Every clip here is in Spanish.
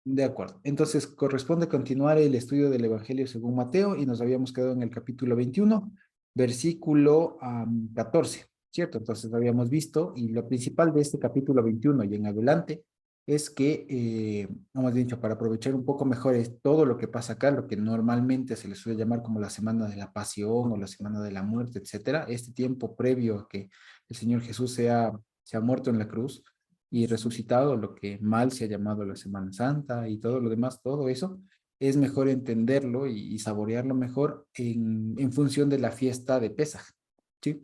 De acuerdo. Entonces, corresponde continuar el estudio del Evangelio según Mateo y nos habíamos quedado en el capítulo 21, versículo 14, ¿cierto? Entonces, habíamos visto, y lo principal de este capítulo 21 y en adelante es que, hemos dicho, para aprovechar un poco mejor es todo lo que pasa acá, lo que normalmente se le suele llamar como la semana de la pasión o la semana de la muerte, etcétera, este tiempo previo a que el Señor Jesús sea muerto en la cruz y resucitado, lo que mal se ha llamado la Semana Santa y todo lo demás, todo eso, es mejor entenderlo y saborearlo mejor en función de la fiesta de Pesaj, ¿sí?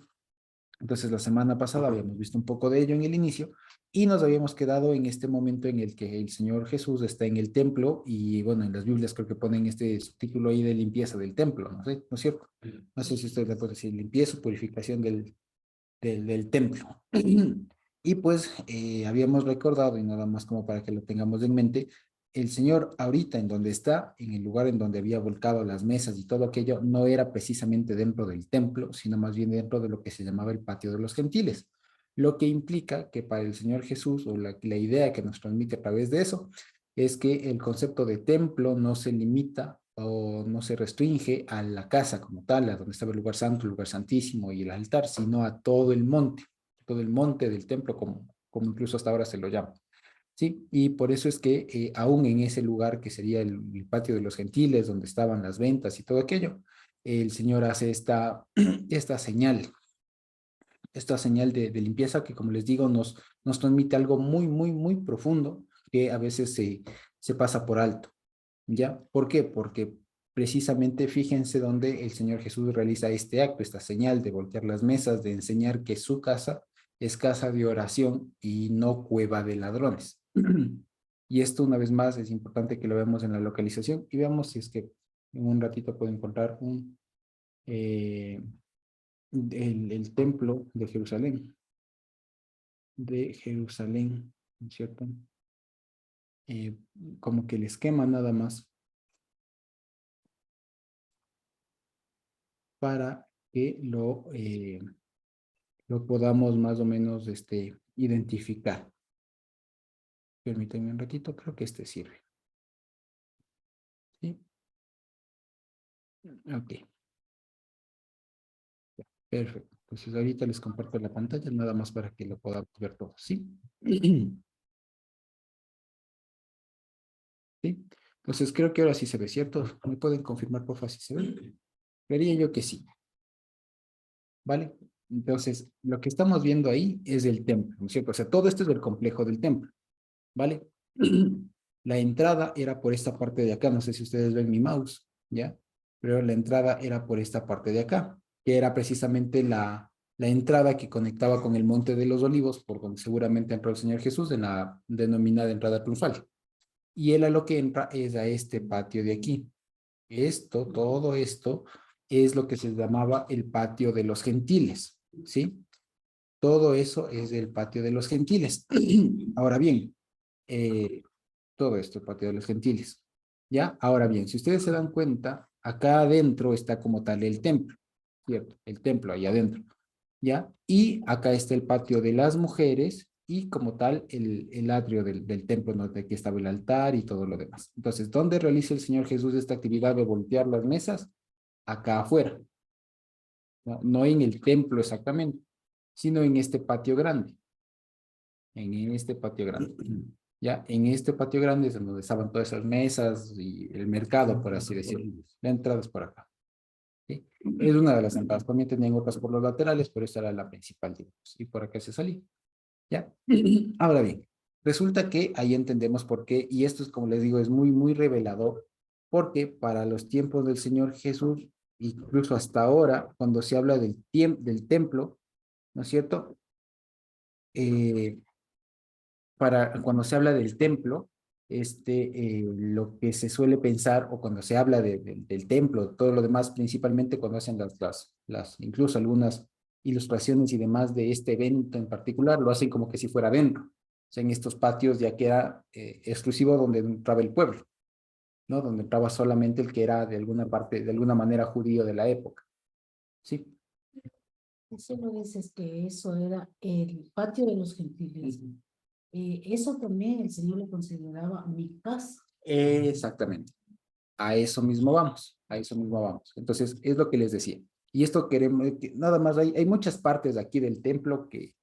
Entonces, la semana pasada habíamos visto un poco de ello en el inicio y nos habíamos quedado en este momento en el que el Señor Jesús está en el templo y, bueno, en las Biblias creo que ponen este título ahí de limpieza del templo, ¿no sé? ¿No es cierto? No sé si usted le puede decir limpieza o purificación del templo. Y pues habíamos recordado, y nada más como para que lo tengamos en mente, el Señor ahorita en donde está, en el lugar en donde había volcado las mesas y todo aquello, no era precisamente dentro del templo, sino más bien dentro de lo que se llamaba el patio de los gentiles. Lo que implica que para el Señor Jesús, o la idea que nos transmite a través de eso, es que el concepto de templo no se limita o no se restringe a la casa como tal, a donde estaba el lugar santo, el lugar santísimo y el altar, sino a todo el monte del templo, como incluso hasta ahora se lo llama. Sí, y por eso es que aún en ese lugar que sería el patio de los gentiles, donde estaban las ventas y todo aquello, el Señor hace esta señal de limpieza que, como les digo, nos transmite algo muy, muy, muy profundo que a veces se pasa por alto. ¿Ya? ¿Por qué? Porque precisamente fíjense donde el Señor Jesús realiza este acto, esta señal de voltear las mesas, de enseñar que su casa es casa de oración y no cueva de ladrones. Y esto, una vez más, es importante que lo veamos en la localización y veamos si es que en un ratito puedo encontrar eh, el templo de Jerusalén, ¿no es cierto? Eh, Como que el esquema nada más para que lo podamos más o menos identificar. Permítanme un ratito, creo que este sirve. ¿Sí? Ok, perfecto. Entonces ahorita les comparto la pantalla nada más para que lo podamos ver todo. ¿Sí? ¿Sí? Entonces creo que ahora sí se ve, ¿cierto? ¿Me pueden confirmar, por favor, si se ve? Creería yo que sí, ¿vale? Entonces, lo que estamos viendo ahí es el templo, ¿no es cierto? O sea, todo esto es el complejo del templo, ¿vale? La entrada era por esta parte de acá, no sé si ustedes ven mi mouse, ¿ya? Pero la entrada era por esta parte de acá, que era precisamente la entrada que conectaba con el Monte de los Olivos, por donde seguramente entró el Señor Jesús en la denominada entrada triunfal. Y él a lo que entra es a este patio de aquí. Todo esto, es lo que se llamaba el patio de los gentiles, ¿sí? Todo eso es el patio de los gentiles. Ahora bien, eh, todo esto, el patio de los gentiles. ¿Ya? Ahora bien, si ustedes se dan cuenta, acá adentro está como tal el templo, ¿cierto? El templo ahí adentro, ¿ya? Y acá está el patio de las mujeres y como tal el atrio del templo, donde aquí estaba el altar y todo lo demás. Entonces, ¿dónde realiza el Señor Jesús esta actividad de voltear las mesas? Acá afuera, ¿no? No en el templo exactamente, sino en este patio grande, en este patio grande. Ya, en este patio grande es donde estaban todas esas mesas y el mercado, por así decirlo. La entrada es por acá. ¿Sí? Es una de las entradas. También tenían otras por los laterales, pero esta era la principal, digamos. Y por acá se salía. ¿Ya? Ahora bien, resulta que ahí entendemos por qué, y esto es, como les digo, es muy, muy revelador, porque para los tiempos del Señor Jesús, incluso hasta ahora, cuando se habla del templo, ¿no es cierto? Eh, cuando se habla del templo, lo que se suele pensar, o cuando se habla del templo, todo lo demás, principalmente cuando hacen incluso algunas ilustraciones y demás de este evento en particular, lo hacen como que si fuera dentro. O sea, en estos patios ya queda exclusivo donde entraba el pueblo, ¿no? Donde entraba solamente el que era de alguna parte, de alguna manera judío de la época. ¿Sí? Eso no dices que eso era el patio de los gentiles. Eso también el Señor lo consideraba mi casa. Exactamente. A eso mismo vamos, a eso mismo vamos. Entonces, es lo que les decía. Y esto queremos, nada más, hay muchas partes aquí del templo que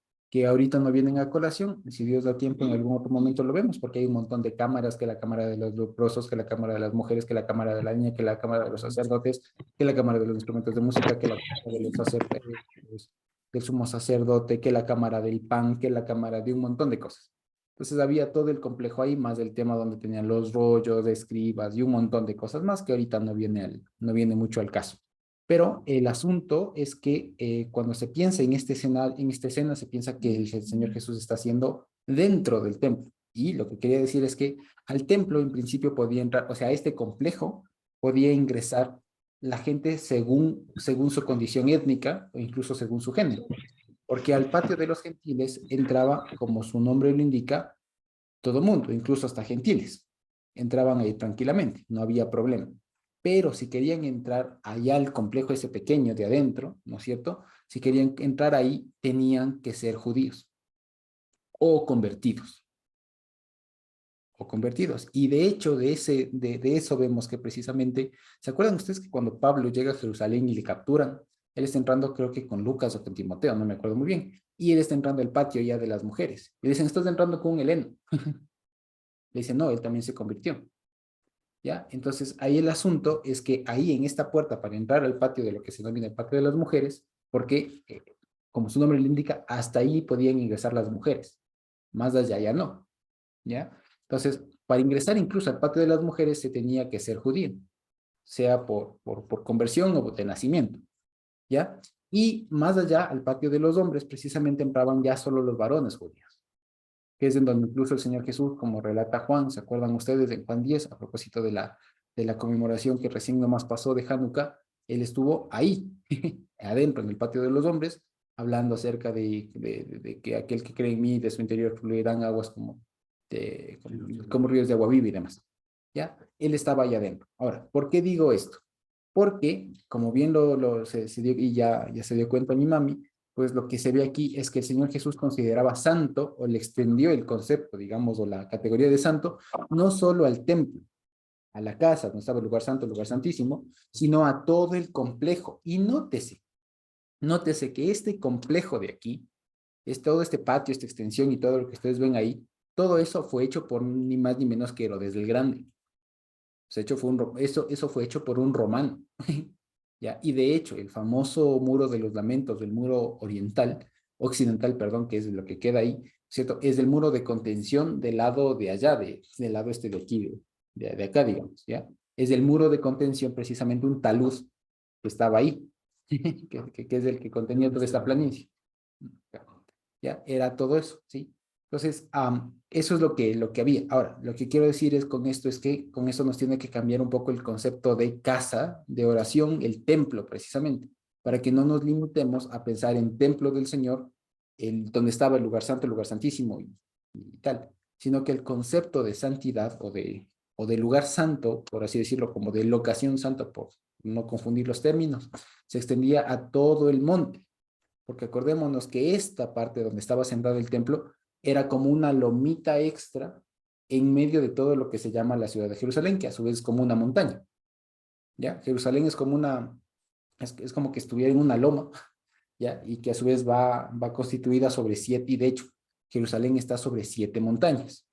ahorita no vienen a colación. Si Dios da tiempo, en algún otro momento lo vemos, porque hay un montón de cámaras, que la cámara de los leprosos, que la cámara de las mujeres, que la cámara de la niña, que la cámara de los sacerdotes, que la cámara de los instrumentos de música, que la cámara de los sacerdotes, del sumo sacerdote, que la cámara del pan, que la cámara de un montón de cosas. Entonces había todo el complejo ahí, más el tema donde tenían los rollos de escribas y un montón de cosas más que ahorita no viene mucho al caso. Pero el asunto es que cuando se piensa en esta escena, se piensa que el Señor Jesús está haciendo dentro del templo. Y lo que quería decir es que al templo en principio podía entrar, o sea, a este complejo podía ingresar la gente según su condición étnica o incluso según su género. Porque al patio de los gentiles entraba, como su nombre lo indica, todo mundo, incluso hasta gentiles. Entraban ahí tranquilamente, no había problema. Pero si querían entrar allá al complejo ese pequeño de adentro, ¿no es cierto? Si querían entrar ahí, tenían que ser judíos o convertidos, o convertidos. Y de hecho, de eso vemos que precisamente, ¿se acuerdan ustedes que cuando Pablo llega a Jerusalén y le capturan, él está entrando creo que con Lucas o con Timoteo, no me acuerdo muy bien, y él está entrando al patio ya de las mujeres. Y dicen, estás entrando con un heleno. Le dicen, no, él también se convirtió. ¿Ya? Entonces, ahí el asunto es que ahí en esta puerta para entrar al patio de lo que se denomina el patio de las mujeres, porque, como su nombre le indica, hasta ahí podían ingresar las mujeres, más allá ya no, ¿ya? Entonces, para ingresar incluso al patio de las mujeres se tenía que ser judío, sea por conversión o de nacimiento, ¿ya? Y más allá, al patio de los hombres, precisamente entraban ya solo los varones judíos, que es en donde incluso el Señor Jesús, como relata Juan, ¿se acuerdan ustedes en Juan 10, a propósito de la conmemoración que recién nomás pasó de Hanukkah? Él estuvo ahí, adentro, en el patio de los hombres, hablando acerca de que aquel que cree en mí, de su interior fluirán aguas como ríos de agua viva y demás. ¿Ya? Él estaba ahí adentro. Ahora, ¿por qué digo esto? Porque, como bien se dio, y ya se dio cuenta mi mami, pues lo que se ve aquí es que el Señor Jesús consideraba santo, o le extendió el concepto, digamos, o la categoría de santo, no solo al templo, a la casa, donde estaba el lugar santo, el lugar santísimo, sino a todo el complejo. Y nótese que este complejo de aquí, es todo este patio, esta extensión y todo lo que ustedes ven ahí, todo eso fue hecho por ni más ni menos que Herodes el Grande. Eso fue hecho por un romano. ¿Ya? Y de hecho, el famoso muro de los lamentos, el muro occidental, perdón, que es lo que queda ahí, ¿cierto? Es el muro de contención del lado de allá, del lado este de aquí, de acá, digamos, ¿ya? Es el muro de contención, precisamente un talud que estaba ahí, que es el que contenía toda esta planicie. ¿Ya? Era todo eso, ¿sí? Entonces, eso es lo que había. Ahora, lo que quiero decir es con esto es que con eso nos tiene que cambiar un poco el concepto de casa, de oración, el templo precisamente, para que no nos limitemos a pensar en templo del Señor, donde estaba el lugar santo, el lugar santísimo y tal, sino que el concepto de santidad o de lugar santo, por así decirlo, como de locación santa, por no confundir los términos, se extendía a todo el monte, porque acordémonos que esta parte donde estaba sembrado el templo era como una lomita extra en medio de todo lo que se llama la ciudad de Jerusalén, que a su vez es como una montaña, ¿ya? Jerusalén es como es como que estuviera en una loma, ¿ya? Y que a su vez va constituida sobre 7, y de hecho, Jerusalén está sobre 7 montañas,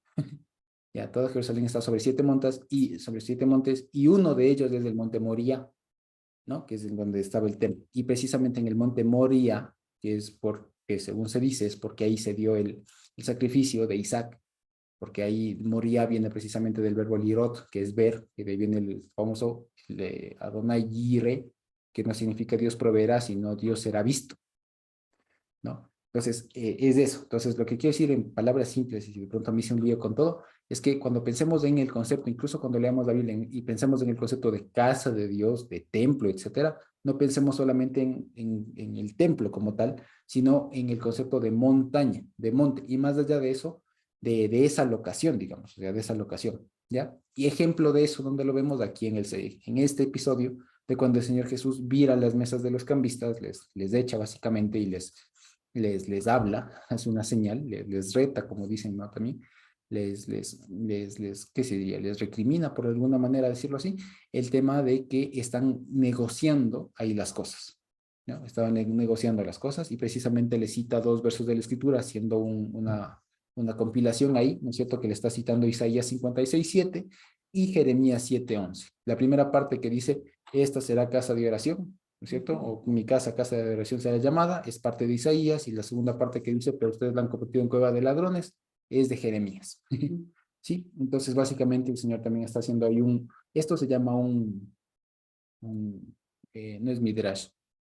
¿ya? Toda Jerusalén está sobre siete montes, y uno de ellos es el monte Moría, ¿no? Que es en donde estaba el templo. Y precisamente en el monte Moría, que es porque, según se dice, es porque ahí se dio el sacrificio de Isaac, porque ahí Moría viene precisamente del verbo lirot, que es ver, que de ahí viene el famoso de Adonai Yire, que no significa Dios proveerá, sino Dios será visto, ¿no? Entonces, es eso. Entonces, lo que quiero decir en palabras simples, y si de pronto me hice un lío con todo, es que cuando pensemos en el concepto, incluso cuando leamos la Biblia y pensemos en el concepto de casa de Dios, de templo, etcétera, no pensemos solamente en el templo como tal, sino en el concepto de montaña, de monte, y más allá de eso, de esa locación, digamos, o sea, de esa locación, ¿ya? Y ejemplo de eso, donde lo vemos aquí en este episodio, de cuando el Señor Jesús vira las mesas de los cambistas, les echa básicamente y les habla, hace una señal, les reta, como dicen, ¿no? También ¿qué se diría? Les recrimina, por alguna manera decirlo así, el tema de que están negociando ahí las cosas, ¿no? Estaban negociando las cosas y precisamente le cita dos versos de la Escritura, haciendo una compilación ahí, ¿no es cierto? Que le está citando Isaías 56:7 y Jeremías 7:11. La primera parte que dice, esta será casa de oración, ¿no es cierto? O mi casa, casa de oración será llamada, es parte de Isaías, y la segunda parte que dice, pero ustedes la han convertido en cueva de ladrones, es de Jeremías. ¿Sí? Entonces, básicamente, el Señor también está haciendo ahí esto se llama no es Midrash,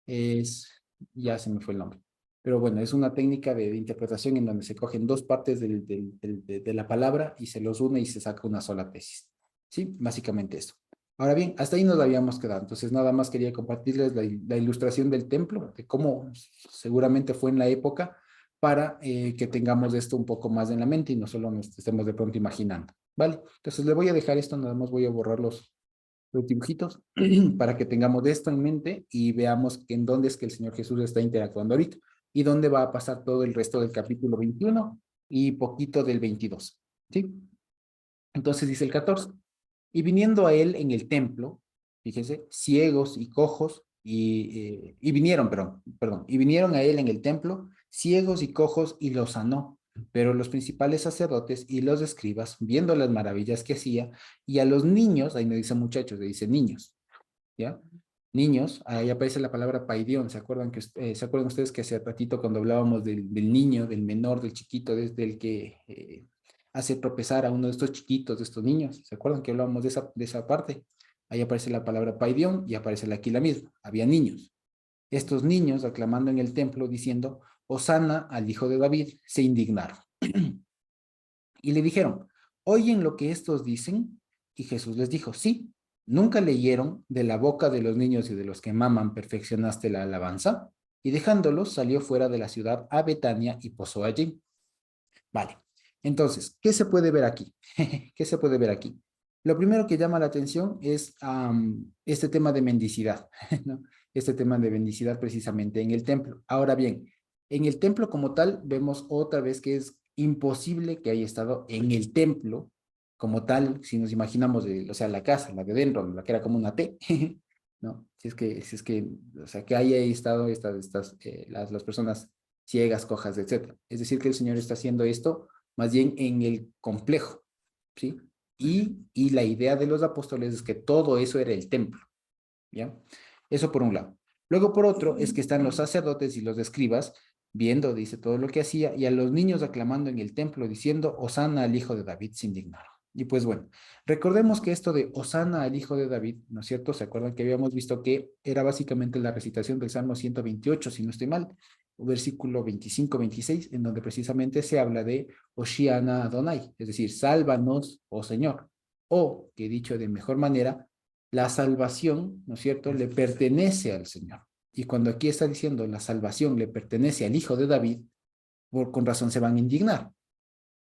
es, ya se me fue el nombre, pero bueno, es una técnica de interpretación en donde se cogen dos partes de la palabra y se los une y se saca una sola tesis. ¿Sí? Básicamente esto. Ahora bien, hasta ahí nos habíamos quedado. Entonces, nada más quería compartirles la ilustración del templo, de cómo seguramente fue en la época, para que tengamos esto un poco más en la mente y no solo nos estemos de pronto imaginando. ¿Vale? Entonces, le voy a dejar esto, nada más voy a borrar los dibujitos para que tengamos esto en mente y veamos en dónde es que el Señor Jesús está interactuando ahorita y dónde va a pasar todo el resto del capítulo 21 y poquito del 22. ¿Sí? Entonces dice el 14. Y viniendo a él en el templo, fíjense, ciegos y cojos, y vinieron, perdón, y vinieron a él en el templo, ciegos y cojos, y los sanó. Pero los principales sacerdotes y los escribas, viendo las maravillas que hacía, y a los niños, ahí no dice muchachos, le dice niños, ¿ya? Niños, ahí aparece la palabra paidión, ¿se acuerdan ustedes que hace ratito cuando hablábamos del niño, del menor, del chiquito, desde el que hace tropezar a uno de estos chiquitos, de estos niños? ¿Se acuerdan que hablábamos de esa parte? Ahí aparece la palabra paidión y aparece aquí la misma, había niños. Estos niños, aclamando en el templo, diciendo, Hosana al hijo de David, se indignaron. Y le dijeron, ¿oyen lo que estos dicen? Y Jesús les dijo, sí, ¿nunca leyeron de la boca de los niños y de los que maman perfeccionaste la alabanza? Y dejándolos, salió fuera de la ciudad a Betania y posó allí. Vale, entonces, ¿qué se puede ver aquí? ¿Qué se puede ver aquí? Lo primero que llama la atención es este tema de mendicidad, ¿no? Este tema de mendicidad precisamente en el templo. Ahora bien, en el templo como tal, vemos otra vez que es imposible que haya estado en el templo como tal, si nos imaginamos, o sea, la casa, la de dentro, la que era como una T, ¿no? Si es que, o sea, que haya estado las personas ciegas, cojas, etcétera. Es decir, que el Señor está haciendo esto más bien en el complejo, ¿sí? Y la idea de los apóstoles es que todo eso era el templo, ¿ya? Eso por un lado. Luego, por otro, es que están los sacerdotes y los escribas viendo, dice, todo lo que hacía, y a los niños aclamando en el templo, diciendo, Hosana al hijo de David, se indignaron. Y pues bueno, recordemos que esto de Hosana al hijo de David, ¿no es cierto? ¿Se acuerdan que habíamos visto que era básicamente la recitación del Salmo 128, si no estoy mal, versículo 25-26, en donde precisamente se habla de Hoshiana Adonai, es decir, sálvanos, oh Señor, o, que dicho de mejor manera, la salvación, ¿no es cierto?, le pertenece al Señor. Y cuando aquí está diciendo la salvación le pertenece al hijo de David, con razón se van a indignar.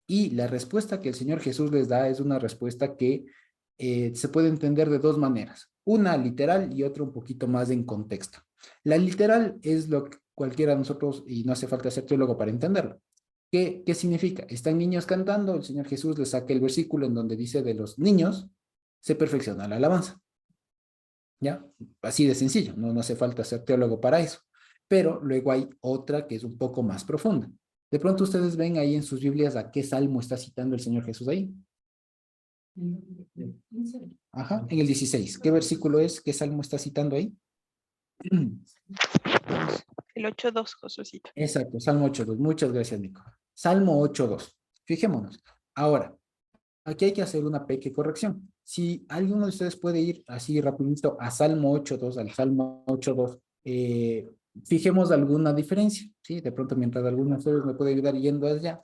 Y la respuesta que el Señor Jesús les da es una respuesta que se puede entender de dos maneras. Una literal y otra un poquito más en contexto. La literal es lo que cualquiera de nosotros, y no hace falta ser teólogo para entenderlo. ¿Qué significa? Están niños cantando, el Señor Jesús les saca el versículo en donde dice de los niños se perfecciona la alabanza. ¿Ya? Así de sencillo, no hace falta ser teólogo para eso. Pero luego hay otra que es un poco más profunda. De pronto ustedes ven ahí en sus Biblias a qué salmo está citando el Señor Jesús ahí. Ajá, en el 16. ¿Qué versículo es? ¿Qué salmo está citando ahí? El 8:2, Josucito. Exacto, Salmo 8.2. Muchas gracias, Nico. Salmo 8.2. Fijémonos. Ahora, aquí hay que hacer una pequeña corrección. Si alguno de ustedes puede ir así rapidito a Salmo 8.2, al Salmo 8.2, fijemos alguna diferencia, ¿sí? De pronto, mientras alguno de ustedes me puede ayudar yendo allá,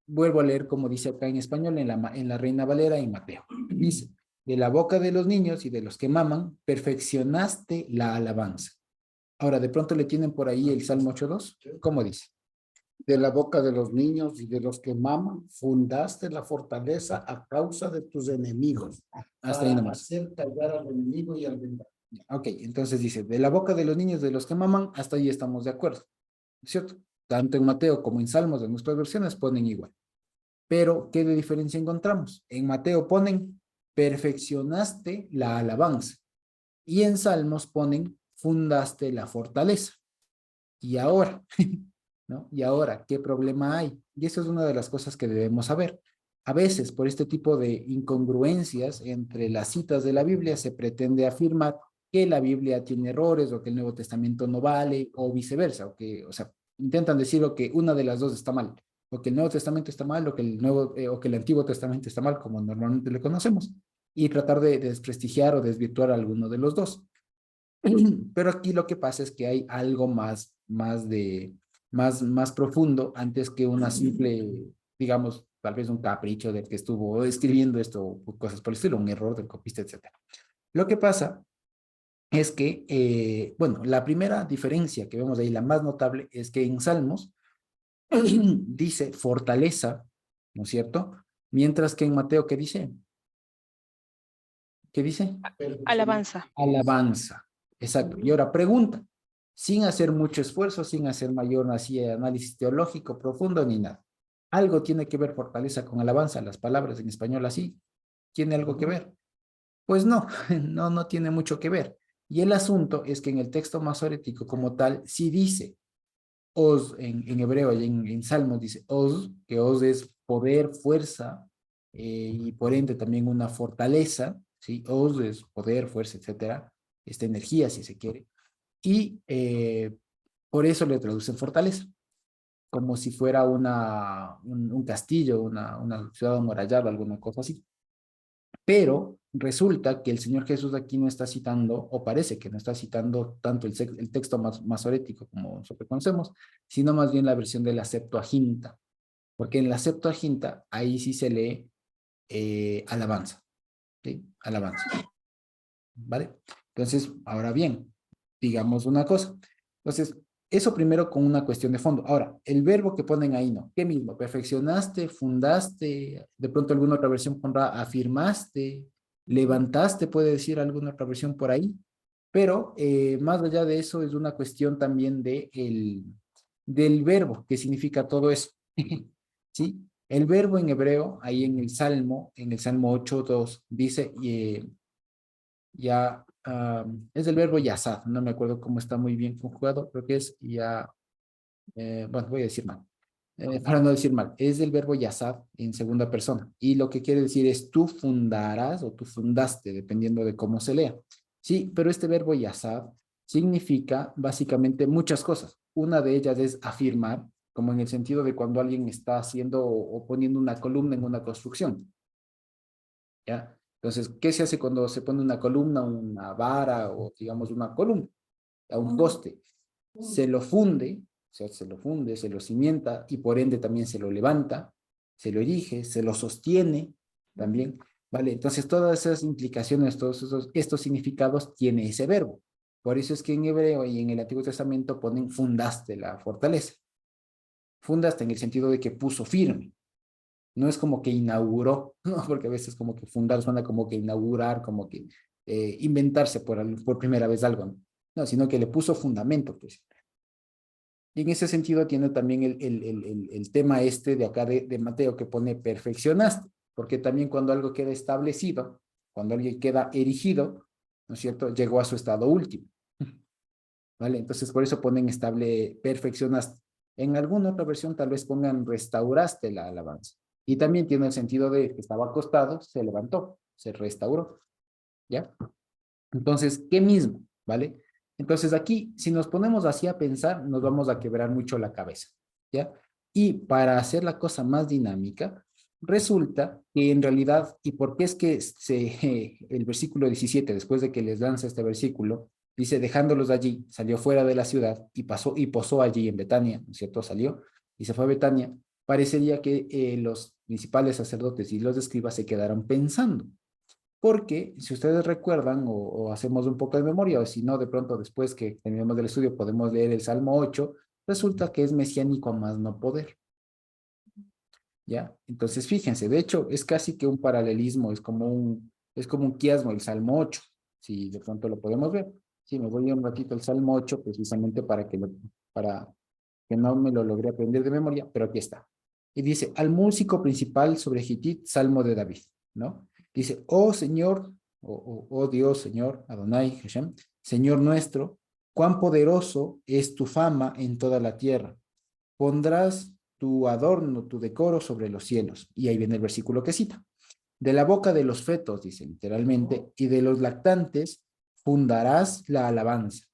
vuelvo a leer como dice acá en español, en la Reina Valera y Mateo. Dice, de la boca de los niños y de los que maman, perfeccionaste la alabanza. Ahora, de pronto le tienen por ahí el Salmo 8.2. ¿Cómo dice? De la boca de los niños y de los que maman, fundaste la fortaleza a causa de tus enemigos. Hasta ahí nomás. Hacer callar al enemigo y al vengado. Ok, entonces dice, de la boca de los niños, de los que maman, hasta ahí estamos de acuerdo, ¿cierto? tanto en Mateo como en Salmos, de nuestras versiones, ponen igual. Pero, ¿qué de diferencia encontramos? En Mateo ponen, perfeccionaste la alabanza. Y en Salmos ponen, fundaste la fortaleza. Y ahora, ¿no? Y ahora, ¿qué problema hay? Y eso es una de las cosas que debemos saber. A veces, por este tipo de incongruencias entre las citas de la Biblia, se pretende afirmar que la Biblia tiene errores o que el Nuevo Testamento no vale o viceversa, o sea, intentan decir o que una de las dos está mal, o que el Nuevo Testamento está mal, o que el Antiguo Testamento está mal, como normalmente le conocemos, y tratar de desprestigiar o desvirtuar a alguno de los dos. Pero aquí lo que pasa es que hay algo más profundo antes que una simple, digamos, tal vez un capricho del que estuvo escribiendo esto, o cosas por el estilo, un error del copista, etcétera. Lo que pasa es que, bueno, la primera diferencia que vemos ahí, la más notable, es que en Salmos dice fortaleza, ¿no es cierto? Mientras que en Mateo, ¿qué dice? ¿Qué dice? Alabanza. Alabanza. Exacto. Y ahora pregunta, sin hacer mucho esfuerzo, sin hacer mayor así, análisis teológico profundo ni nada. ¿Algo tiene que ver fortaleza con alabanza? Las palabras en español así, ¿tiene algo que ver? Pues no, no tiene mucho que ver. Y el asunto es que en el texto masorético como tal, sí dice, os en hebreo y en Salmos dice os, que os es poder, fuerza, y por ende también una fortaleza, ¿sí? Os es poder, fuerza, etcétera, esta energía si se quiere, y por eso le traducen fortaleza, como si fuera un castillo, una ciudad amurallada, alguna cosa así. Pero resulta que el Señor Jesús aquí no está citando, o parece que no está citando tanto el texto masorético como nosotros conocemos, sino más bien la versión de la Septuaginta, porque en la Septuaginta ahí sí se lee alabanza, ¿sí? Alabanza, ¿vale? Entonces, ahora bien, digamos una cosa. Entonces, eso primero con una cuestión de fondo. Ahora, el verbo que ponen ahí, ¿no? ¿Qué mismo? Perfeccionaste, fundaste, de pronto alguna otra versión pondrá afirmaste, levantaste, puede decir alguna otra versión por ahí, pero más allá de eso es una cuestión también del verbo, que significa todo eso, ¿sí? El verbo en hebreo, ahí en el Salmo 8:2, dice, ya, es el verbo yasad, no me acuerdo cómo está muy bien conjugado, creo que es ya, bueno, voy a decir mal, para no decir mal, es el verbo yasad en segunda persona, y lo que quiere decir es tú fundarás o tú fundaste, dependiendo de cómo se lea. Sí, pero este verbo yasad significa básicamente muchas cosas. Una de ellas es afirmar, como en el sentido de cuando alguien está haciendo o poniendo una columna en una construcción. ¿Ya? Entonces, ¿qué se hace cuando se pone una columna, una vara o digamos una columna a un poste? Se lo funde, o sea, se lo funde, se lo cimienta y por ende también se lo levanta, se lo erige, se lo sostiene también, ¿vale? Entonces, todas esas implicaciones, todos estos significados tiene ese verbo. Por eso es que en hebreo y en el Antiguo Testamento ponen fundaste la fortaleza. Fundaste en el sentido de que puso firme. No es como que inauguró, ¿no? Porque a veces como que fundar suena como que inaugurar, como que inventarse por primera vez algo, ¿no? No, sino que le puso fundamento, pues. Y en ese sentido tiene también el tema este de acá de Mateo que pone perfeccionaste, porque también cuando algo queda establecido, cuando alguien queda erigido, ¿no es cierto? Llegó a su estado último, ¿vale? Entonces por eso ponen estable, perfeccionaste. En alguna otra versión tal vez pongan restauraste la alabanza. Y también tiene el sentido de que estaba acostado, se levantó, se restauró, ¿ya? Entonces, ¿qué mismo? ¿Vale? Entonces aquí, si nos ponemos así a pensar, nos vamos a quebrar mucho la cabeza, ¿ya? Y para hacer la cosa más dinámica, resulta que en realidad, ¿y por qué es que el versículo 17, después de que les lanza este versículo, dice, dejándolos allí, salió fuera de la ciudad y pasó y posó allí en Betania, ¿no es cierto? Salió y se fue a Betania. Parecería que los principales sacerdotes y los escribas se quedaron pensando, porque si ustedes recuerdan o hacemos un poco de memoria, o si no, de pronto después que terminemos del estudio podemos leer el Salmo 8, resulta que es mesiánico a más no poder, ¿ya? Entonces fíjense, de hecho es casi que un paralelismo, es como un quiasmo el Salmo 8, si de pronto lo podemos ver. Sí, me voy un ratito al Salmo 8 precisamente para que no me lo logré aprender de memoria, pero aquí está. Y dice, al músico principal sobre Gitit, Salmo de David, ¿no? Dice, oh Señor, oh Dios, Señor, Adonai, Hashem, Señor nuestro, cuán poderoso es tu fama en toda la tierra. Pondrás tu adorno, tu decoro sobre los cielos. Y ahí viene el versículo que cita. De la boca de los fetos, dice literalmente, y de los lactantes fundarás la alabanza.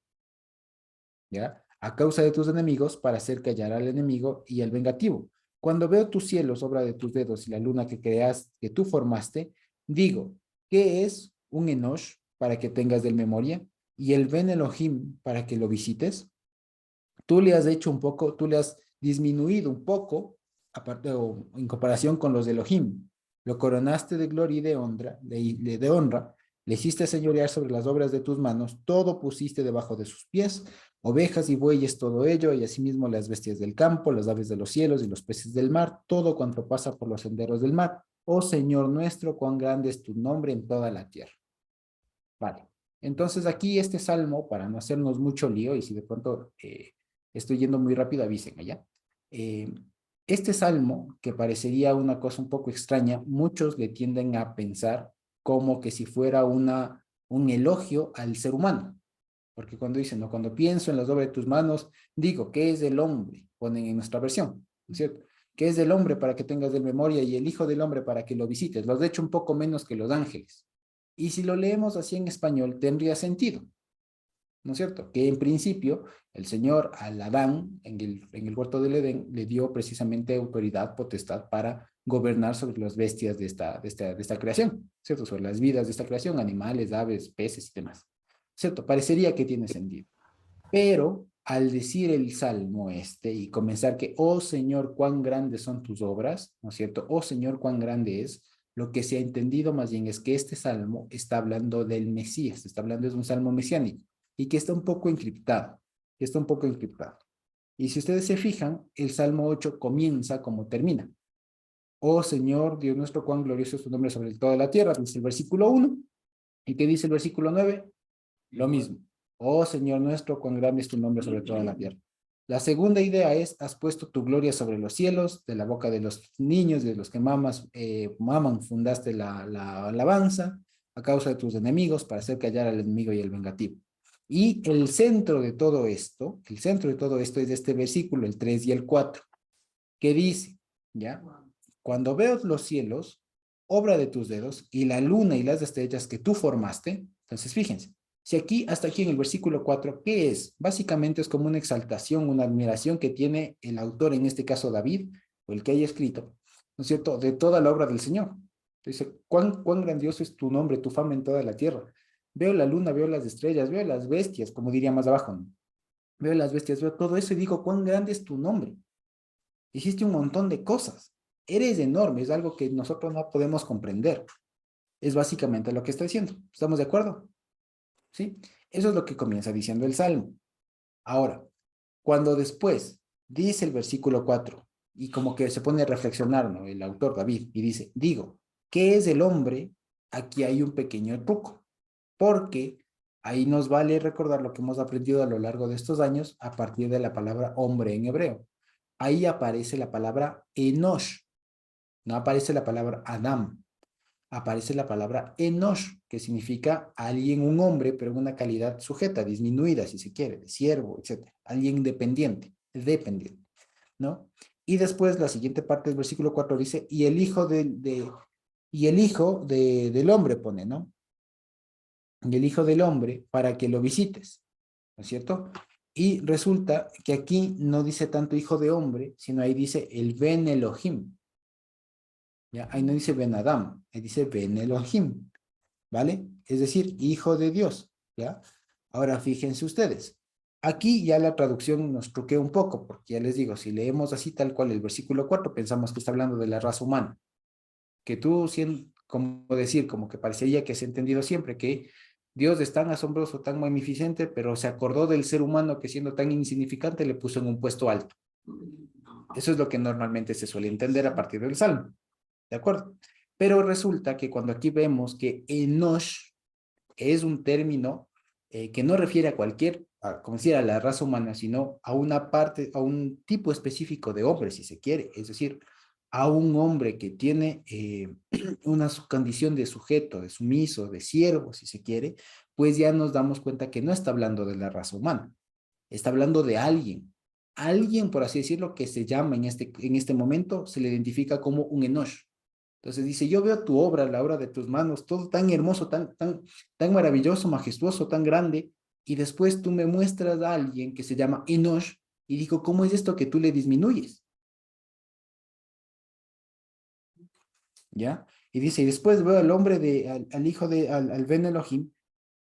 ¿Ya? A causa de tus enemigos, para hacer callar al enemigo y al vengativo. Cuando veo tus cielos, obra de tus dedos, y la luna que creas, que tú formaste, digo, ¿qué es un Enosh para que tengas del memoria? Y el Ben Elohim para que lo visites. Tú le has hecho un poco, tú le has disminuido un poco, aparte o en comparación con los de Elohim. Lo coronaste de gloria y de honra, de honra, le hiciste señorear sobre las obras de tus manos, todo pusiste debajo de sus pies, ovejas y bueyes, todo ello, y asimismo las bestias del campo, las aves de los cielos y los peces del mar, todo cuanto pasa por los senderos del mar. Oh Señor nuestro, cuán grande es tu nombre en toda la tierra. Vale. Entonces aquí este salmo, para no hacernos mucho lío, y si de pronto estoy yendo muy rápido, avisen allá. Este salmo, que parecería una cosa un poco extraña, muchos le tienden a pensar como que si fuera un elogio al ser humano. Porque cuando dicen, no, cuando pienso en las obras de tus manos, digo, ¿qué es el hombre? Ponen en nuestra versión, ¿no es cierto? ¿Qué es del hombre para que tengas de memoria y el hijo del hombre para que lo visites? Los de hecho un poco menos que los ángeles. Y si lo leemos así en español, tendría sentido, ¿no es cierto? Que en principio el Señor al Adán en el huerto del Edén le dio precisamente autoridad, potestad para gobernar sobre las bestias de esta creación, ¿cierto? Sobre las vidas de esta creación, animales, aves, peces y demás, ¿cierto? Parecería que tiene sentido. Pero al decir el salmo y comenzar que, oh Señor, cuán grandes son tus obras, ¿no es cierto? Oh Señor, cuán grande es, lo que se ha entendido más bien es que este salmo está hablando del Mesías, está hablando de un salmo mesiánico y que está un poco encriptado, Y si ustedes se fijan, el Salmo 8 comienza como termina. Oh Señor, Dios nuestro, cuán glorioso es tu nombre sobre toda la tierra, dice el versículo 1. ¿Y qué dice el versículo 9? Lo mismo. Oh Señor nuestro, cuán grande es tu nombre sobre toda la tierra. La segunda idea es, has puesto tu gloria sobre los cielos, de la boca de los niños, de los que maman, fundaste la alabanza, a causa de tus enemigos, para hacer callar al enemigo y al vengativo. Y el centro de todo esto es este versículo, el 3 y el 4, que dice, ¿ya? Cuando veo los cielos, obra de tus dedos, y la luna y las estrellas que tú formaste, entonces fíjense, si aquí, hasta aquí en el versículo 4, ¿qué es? Básicamente es como una exaltación, una admiración que tiene el autor, en este caso David, o el que haya escrito, ¿no es cierto?, de toda la obra del Señor. Dice, cuán grandioso es tu nombre, tu fama en toda la tierra. Veo la luna, veo las estrellas, veo las bestias, como diría más abajo, ¿no? Veo las bestias, veo todo eso y digo, cuán grande es tu nombre. Hiciste un montón de cosas. Eres enorme, es algo que nosotros no podemos comprender. Es básicamente lo que está diciendo. ¿Estamos de acuerdo? ¿Sí? Eso es lo que comienza diciendo el Salmo. Ahora, cuando después dice el versículo 4, y como que se pone a reflexionar, ¿no? El autor David, y dice, digo, ¿qué es el hombre? Aquí hay un pequeño truco, porque ahí nos vale recordar lo que hemos aprendido a lo largo de estos años a partir de la palabra hombre en hebreo. Ahí aparece la palabra Enosh, no aparece la palabra Adam, aparece la palabra Enosh, que significa alguien, un hombre, pero en una calidad sujeta, disminuida, si se quiere, de siervo, etc. Alguien dependiente, ¿no? Y después la siguiente parte del versículo 4 dice, y el hijo del hombre pone, ¿no? Y el hijo del hombre para que lo visites, ¿no es cierto? Y resulta que aquí no dice tanto hijo de hombre, sino ahí dice el Ben Elohim. ¿Ya? Ahí no dice Ben Adam, ahí dice Ben Elohim, ¿vale? Es decir, hijo de Dios, ¿ya? Ahora fíjense ustedes, aquí ya la traducción nos truquea un poco, porque ya les digo, si leemos así tal cual el versículo 4, pensamos que está hablando de la raza humana, que tú, como decir, como que parecería que has entendido siempre que Dios es tan asombroso, tan magnificente, pero se acordó del ser humano que siendo tan insignificante le puso en un puesto alto. Eso es lo que normalmente se suele entender a partir del Salmo. ¿De acuerdo? Pero resulta que cuando aquí vemos que Enosh es un término que no refiere a como decir, a la raza humana, sino a una parte, a un tipo específico de hombre, si se quiere, es decir, a un hombre que tiene una condición de sujeto, de sumiso, de siervo, si se quiere, pues ya nos damos cuenta que no está hablando de la raza humana, está hablando de alguien, por así decirlo, que se llama en este momento, se le identifica como un Enosh. Entonces dice, yo veo tu obra, la obra de tus manos, todo tan hermoso, tan maravilloso, majestuoso, tan grande, y después tú me muestras a alguien que se llama Enosh, y digo, ¿cómo es esto que tú le disminuyes? ¿Ya? Y dice, y después veo al hombre, al hijo al Ben Elohim,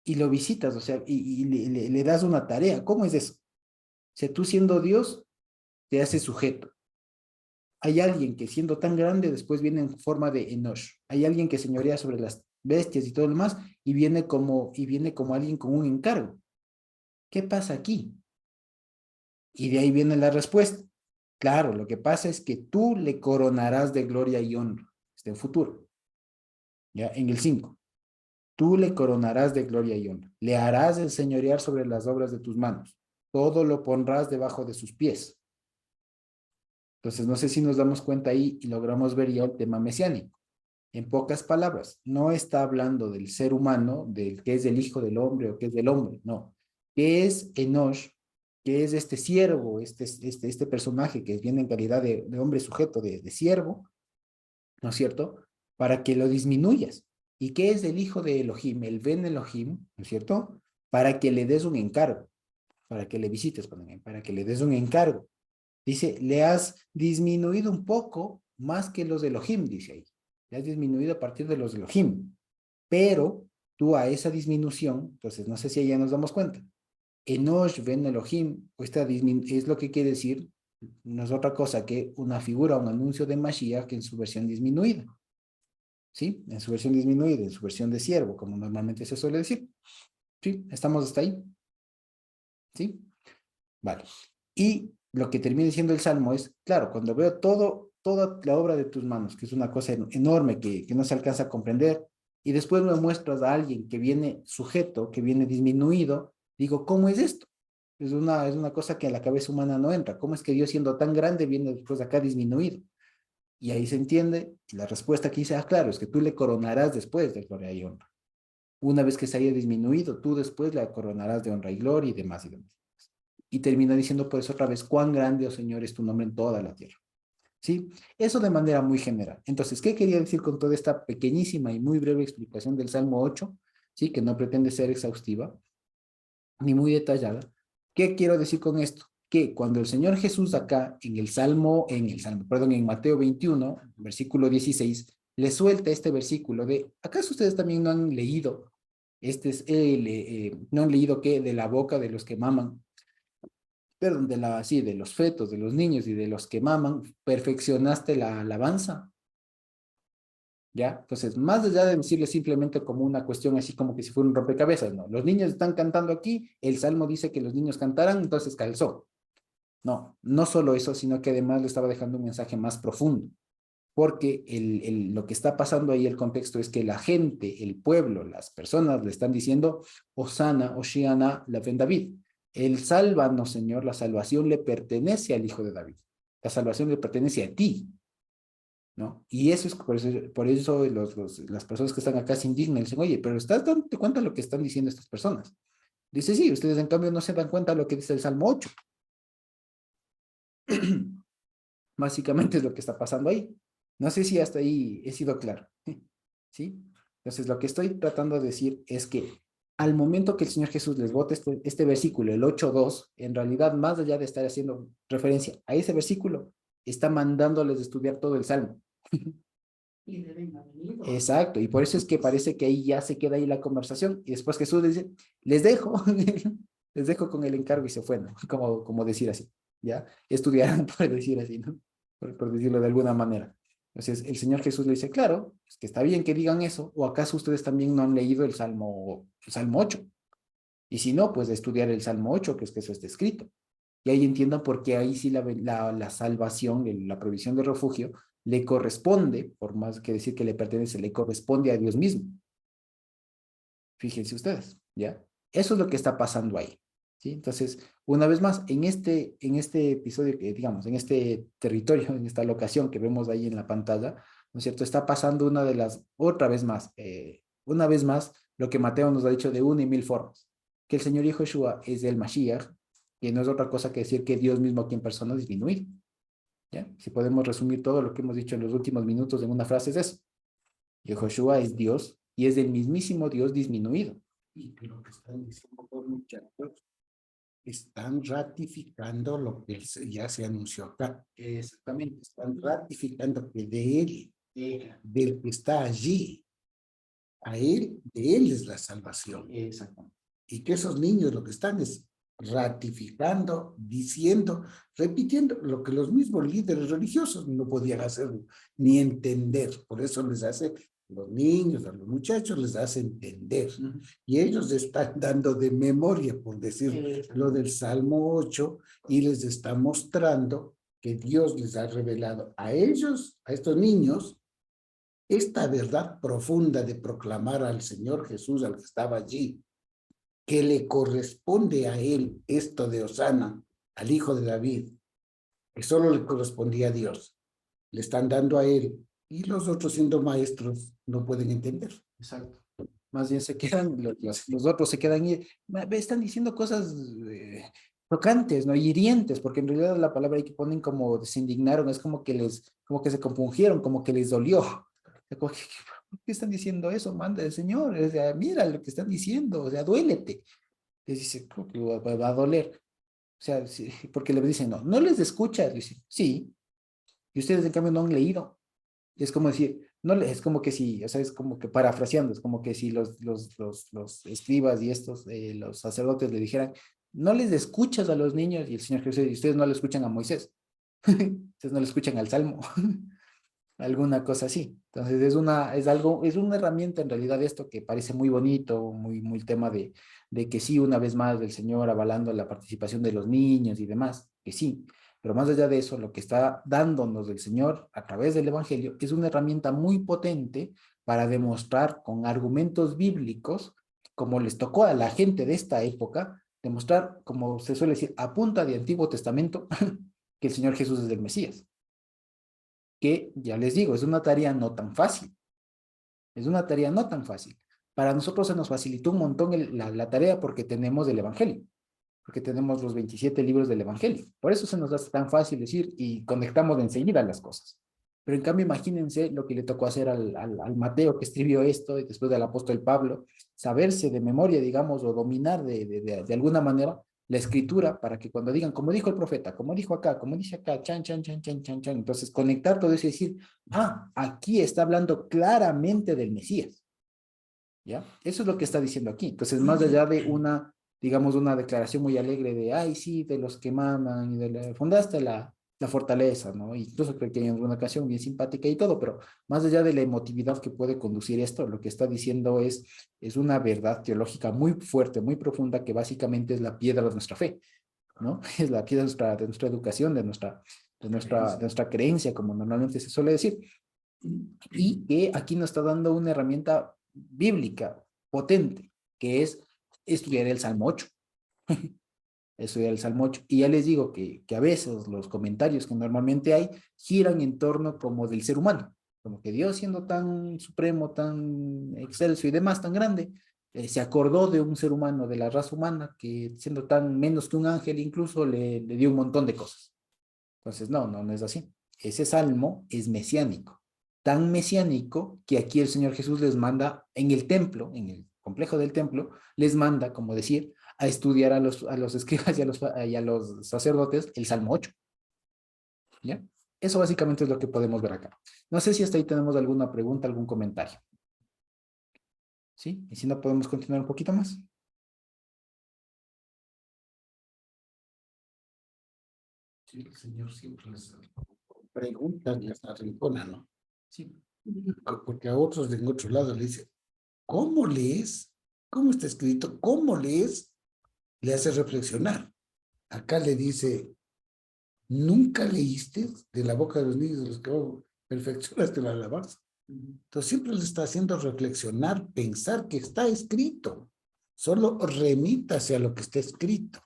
y lo visitas, o sea, y le das una tarea. ¿Cómo es eso? O sea, tú siendo Dios, te haces sujeto. Hay alguien que siendo tan grande, después viene en forma de Enosh. Hay alguien que señorea sobre las bestias y todo lo demás, y viene como alguien con un encargo. ¿Qué pasa aquí? Y de ahí viene la respuesta. Claro, lo que pasa es que tú le coronarás de gloria y honra. Está en futuro. Ya, en el 5. Tú le coronarás de gloria y honra. Le harás el señorear sobre las obras de tus manos. Todo lo pondrás debajo de sus pies. Entonces, no sé si nos damos cuenta ahí y logramos ver ya el tema mesiánico. En pocas palabras, no está hablando del ser humano, del que es el hijo del hombre o que es del hombre, no. ¿Qué es Enosh? ¿Qué es este siervo, este personaje que viene en calidad de hombre sujeto, de siervo, ¿no es cierto? Para que lo disminuyas. ¿Y qué es el hijo de Elohim, el Ben Elohim, ¿no es cierto? Para que le des un encargo, para que le visites, para que le des un encargo. Dice, le has disminuido un poco más que los de Elohim, dice ahí. Le has disminuido a partir de los de Elohim. Pero tú a esa disminución, entonces no sé si ya nos damos cuenta. Enosh ben Elohim, es lo que quiere decir, no es otra cosa que una figura, un anuncio de Mashiach en su versión disminuida. ¿Sí? En su versión disminuida, en su versión de siervo, como normalmente se suele decir. ¿Sí? ¿Estamos hasta ahí? ¿Sí? Vale. Y lo que termina diciendo el Salmo es, claro, cuando veo toda la obra de tus manos, que es una cosa enorme que no se alcanza a comprender, y después me muestras a alguien que viene sujeto, que viene disminuido, digo, ¿cómo es esto? Es una cosa que a la cabeza humana no entra. ¿Cómo es que Dios siendo tan grande viene después de acá disminuido? Y ahí se entiende, la respuesta que dice, claro, es que tú le coronarás después de gloria y honra. Una vez que se haya disminuido, tú después la coronarás de honra y gloria y demás y demás. Y termina diciendo por eso otra vez, cuán grande, oh Señor, es tu nombre en toda la tierra. ¿Sí? Eso de manera muy general. Entonces, ¿qué quería decir con toda esta pequeñísima y muy breve explicación del Salmo 8? ¿Sí? Que no pretende ser exhaustiva ni muy detallada. ¿Qué quiero decir con esto? Que cuando el Señor Jesús acá perdón, en Mateo 21, versículo 16, le suelta este versículo de, ¿acaso ustedes también no han leído? ¿No han leído qué? De la boca de los que maman, perdón, de los fetos, de los niños y de los que maman, perfeccionaste la alabanza, ¿ya? Entonces, más allá de decirle simplemente como una cuestión así como que si fuera un rompecabezas, no, los niños están cantando aquí, el Salmo dice que los niños cantarán, entonces calzó. No, no solo eso, sino que además le estaba dejando un mensaje más profundo, porque lo que está pasando ahí, el contexto es que la gente, el pueblo, las personas le están diciendo, Osana, Oshiana, la ven David. El sálvanos, Señor, la salvación le pertenece al Hijo de David. La salvación le pertenece a ti, ¿no? Y eso es por eso las personas que están acá se indignan y dicen, oye, pero ¿estás dando cuenta de lo que están diciendo estas personas? Dice, sí, ustedes en cambio no se dan cuenta de lo que dice el Salmo 8. Básicamente es lo que está pasando ahí. No sé si hasta ahí he sido claro. ¿Sí? Entonces, lo que estoy tratando de decir es que al momento que el Señor Jesús les bota este versículo, el 8:2, en realidad, más allá de estar haciendo referencia a ese versículo, está mandándoles estudiar todo el Salmo. Y deben haber venido. Exacto, y por eso es que parece que ahí ya se queda ahí la conversación, y después Jesús les dice, les dejo, les dejo con el encargo y se fue, ¿no? Como decir así, ¿ya? Estudiarán, por decir así, ¿no? Por decirlo de alguna manera. Entonces, el Señor Jesús le dice, claro, es que está bien que digan eso, o acaso ustedes también no han leído el Salmo 8, y si no, pues estudiar el Salmo 8, que es que eso está escrito. Y ahí entiendan por qué ahí sí la salvación, la provisión de refugio, le corresponde, por más que decir que le pertenece, le corresponde a Dios mismo. Fíjense ustedes, ¿ya? Eso es lo que está pasando ahí. ¿sí? Entonces, una vez más, en este episodio, que digamos, en este territorio, en esta locación que vemos ahí en la pantalla, ¿no es cierto? Está pasando una vez más, lo que Mateo nos ha dicho de una y mil formas, que el Señor Yahushua es el Mashiach, que no es otra cosa que decir que Dios mismo aquí en persona disminuido, ¿ya? Si podemos resumir todo lo que hemos dicho en los últimos minutos en una frase es eso. Yahushua es Dios y es el mismísimo Dios disminuido. Y lo que están diciendo los muchachos, están ratificando lo que ya se anunció acá. Exactamente. Están ratificando que de él, del que está allí, a él, de él es la salvación. Exactamente. Y que esos niños lo que están es ratificando, diciendo, repitiendo lo que los mismos líderes religiosos no podían hacer ni entender. Por eso les hace, los niños, a los muchachos les hace entender. Y ellos están dando de memoria, por decir lo del Salmo 8, y les está mostrando que Dios les ha revelado a ellos, a estos niños, esta verdad profunda de proclamar al Señor Jesús, al que estaba allí, que le corresponde a él esto de Hosana, al hijo de David, que solo le correspondía a Dios. Le están dando a él, y los otros siendo maestros no pueden entender. Exacto. Más bien se quedan, los otros se quedan y están diciendo cosas chocantes, ¿no? Hirientes, porque en realidad la palabra ahí que ponen como se indignaron, es como que se compungieron, como que les dolió. ¿Por qué están diciendo eso? Manda el Señor, o sea, mira lo que están diciendo, o sea, duélete. Les dice, ¿cómo que va a doler? O sea, sí, porque le dicen, no les escuchas. Le dicen, sí, y ustedes en cambio no han leído. Y es como decir, es como que si, o sea, es como que parafraseando, es como que si los escribas y los sacerdotes le dijeran, no les escuchas a los niños, y el Señor Jesús, y ustedes no le escuchan a Moisés, ustedes no le escuchan al Salmo, alguna cosa así. Entonces es una herramienta en realidad esto que parece muy bonito, muy tema de que sí, una vez más, del Señor avalando la participación de los niños y demás, que sí. Pero más allá de eso, lo que está dándonos el Señor a través del Evangelio es una herramienta muy potente para demostrar con argumentos bíblicos, como les tocó a la gente de esta época, demostrar, como se suele decir, a punta de Antiguo Testamento, que el Señor Jesús es el Mesías. Que, ya les digo, es una tarea no tan fácil. Es una tarea no tan fácil. Para nosotros se nos facilitó un montón la tarea porque tenemos el Evangelio, porque tenemos los 27 libros del Evangelio. Por eso se nos hace tan fácil decir y conectamos de enseguida las cosas. Pero en cambio, imagínense lo que le tocó hacer al Mateo que escribió esto y después del apóstol Pablo, saberse de memoria, digamos, o dominar de alguna manera la escritura para que cuando digan, como dijo el profeta, como dijo acá, como dice acá, chan, chan, chan, chan, chan, chan, entonces conectar todo eso y decir, aquí está hablando claramente del Mesías. ¿Ya? Eso es lo que está diciendo aquí. Entonces, más allá de digamos, una declaración muy alegre de, ay, sí, de los que maman, y fundaste la fortaleza, ¿no? Incluso creo que hay una canción bien simpática y todo, pero más allá de la emotividad que puede conducir esto, lo que está diciendo es una verdad teológica muy fuerte, muy profunda, que básicamente es la piedra de nuestra fe, ¿no? Es la piedra de nuestra educación, de nuestra creencia, como normalmente se suele decir. Y que aquí nos está dando una herramienta bíblica potente, que es estudiar el Salmo 8. Estudiar el Salmo 8. Y ya les digo que a veces los comentarios que normalmente hay giran en torno como del ser humano, como que Dios siendo tan supremo, tan excelso y demás, tan grande, se acordó de un ser humano, de la raza humana, que siendo tan menos que un ángel incluso le dio un montón de cosas. Entonces, no es así. Ese salmo es mesiánico, tan mesiánico que aquí el Señor Jesús les manda en el templo, en el complejo del templo, les manda, como decir, a estudiar a los escribas y a los sacerdotes el Salmo 8. ¿Ya? Eso básicamente es lo que podemos ver acá. No sé si hasta ahí tenemos alguna pregunta, algún comentario. ¿Sí? Y si no, podemos continuar un poquito más. Sí, el Señor siempre les pregunta y hasta rincona, ¿no? Sí. Porque a otros de en otro lado le dice, ¿cómo lees? ¿Cómo está escrito? ¿Cómo lees? Le hace reflexionar. Acá le dice, ¿nunca leíste de la boca de los niños de los que perfeccionaste la alabanza? Entonces siempre le está haciendo reflexionar, pensar que está escrito. Solo remítase a lo que está escrito.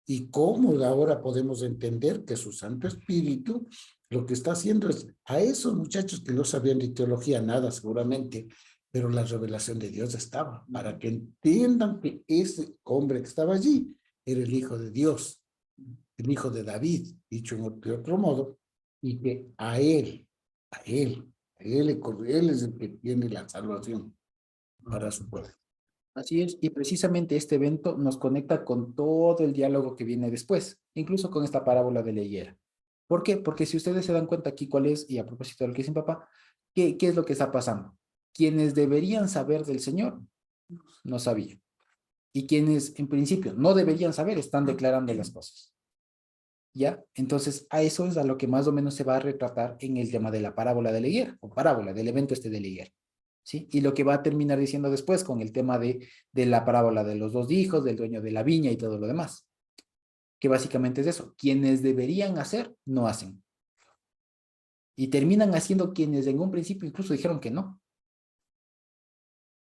Y cómo ahora podemos entender que su Santo Espíritu lo que está haciendo es a esos muchachos que no sabían de teología nada seguramente, pero la revelación de Dios estaba, para que entiendan que ese hombre que estaba allí era el Hijo de Dios, el Hijo de David, dicho de otro modo, y que él es el que tiene la salvación para su pueblo. Así es, y precisamente este evento nos conecta con todo el diálogo que viene después, incluso con esta parábola de la higuera. ¿Por qué? Porque si ustedes se dan cuenta aquí cuál es, y a propósito de lo que dice mi papá, ¿qué es lo que está pasando? Quienes deberían saber del Señor, no sabían. Y quienes en principio no deberían saber, están declarando las cosas. ¿Ya? Entonces, a eso es a lo que más o menos se va a retratar en el tema de la parábola de la higuera, o parábola del evento este de la higuera. ¿Sí? Y lo que va a terminar diciendo después con el tema de la parábola de los dos hijos, del dueño de la viña y todo lo demás. Que básicamente es eso. Quienes deberían hacer, no hacen. Y terminan haciendo quienes en un principio incluso dijeron que no.